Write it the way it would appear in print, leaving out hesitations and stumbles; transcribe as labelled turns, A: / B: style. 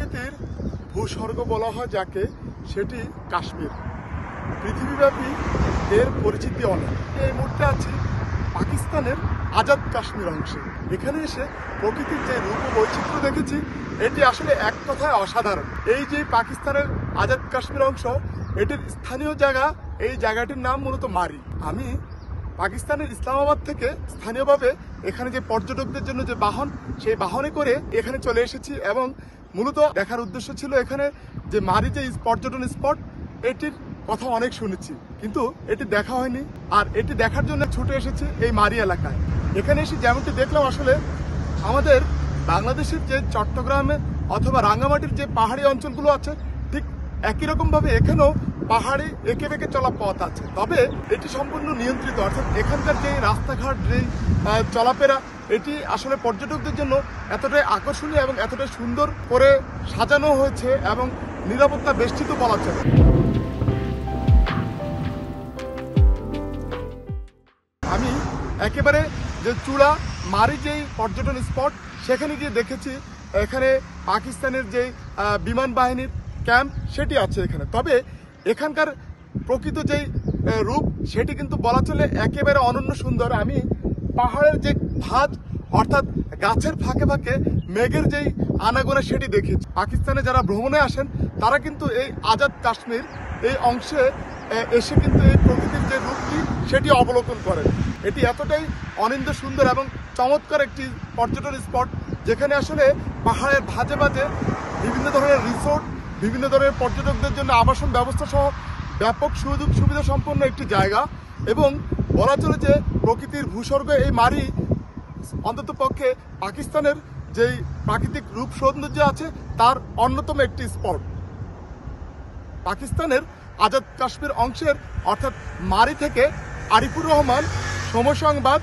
A: প্রকৃতির ভূস্বর্গ বলা হয় যাকে, সেটি কাশ্মীর। পৃথিবীব্যাপী এর পরিচিতি অনেক। এই মুহূর্তে আছি পাকিস্তানের আজাদ কাশ্মীর অংশে। এখানে এসে প্রকৃতির যে রূপ ও বৈচিত্র্য দেখেছি, এটি আসলে এক কথায় অসাধারণ। এই যে পাকিস্তানের আজাদ কাশ্মীর অংশ, এটির স্থানীয় জায়গা, এই জায়গাটির নাম মূলত মারি। আমি পাকিস্তানের ইসলামাবাদ থেকে স্থানীয়ভাবে এখানে যে পর্যটকদের জন্য যে বাহন, সেই বাহনে করে এখানে চলে এসেছি এবং মূলত দেখার উদ্দেশ্য ছিল এখানে যে মারি যে পর্যটন স্পট, এটির কথা অনেক শুনেছি, কিন্তু এটি দেখা হয়নি। আর এটি দেখার জন্য ছুটে এসেছি এই মারি এলাকায়। এখানে এসে যেমনটি দেখলাম, আসলে আমাদের বাংলাদেশের যে চট্টগ্রামে অথবা রাঙ্গামাটির যে পাহাড়ি অঞ্চলগুলো আছে, ঠিক একই রকম ভাবে এখানেও পাহাড়ি এঁকে বেঁকে চলা পথ আছে। তবে এটি সম্পূর্ণ নিয়ন্ত্রিত, অর্থাৎ এখানকার যে রাস্তাঘাট, যে চলাফেরা, এটি আসলে পর্যটকদের জন্য এতটাই আকর্ষণীয় এবং এতটাই সুন্দর করে সাজানো হয়েছে এবং নিরাপত্তা বেষ্টিত বলা চলে। আমি একেবারে যে চূড়া মারি যেই পর্যটন স্পট, সেখানে গিয়ে দেখেছি এখানে পাকিস্তানের যে বিমান বাহিনীর ক্যাম্প, সেটি আছে এখানে। তবে এখানকার প্রকৃত যেই রূপ, সেটি কিন্তু বলা চলে একেবারে অনন্য সুন্দর। আমি পাহাড়ের যে ভাঁজ, অর্থাৎ গাছের ফাঁকে ফাঁকে মেঘের যেই আনাগোনা, সেটি দেখেছি। পাকিস্তানে যারা ভ্রমণে আসেন, তারা কিন্তু এই আজাদ কাশ্মীর এই অংশে এসে কিন্তু এই প্রকৃতির যে রূপটি, সেটি অবলোকন করেন। এটি এতটাই অনিন্দ্য সুন্দর এবং চমৎকার একটি পর্যটন স্পট, যেখানে আসলে পাহাড়ের ভাঁজে ভাঁজে বিভিন্ন ধরনের রিসোর্ট, বিভিন্ন ধরনের পর্যটকদের জন্য আবাসন ব্যবস্থা সহ ব্যাপক সুযোগ সুবিধা সম্পন্ন একটি জায়গা। এবং বলা চলে যে প্রকৃতির ভূস্বর্গ এই মারি অন্তত পক্ষে পাকিস্তানের যেই প্রাকৃতিক রূপ সৌন্দর্য আছে, তার অন্যতম একটি স্পট। পাকিস্তানের আজাদ কাশ্মীর অংশের অর্থাৎ মারি থেকে আরিফুর রহমান, সময় সংবাদ।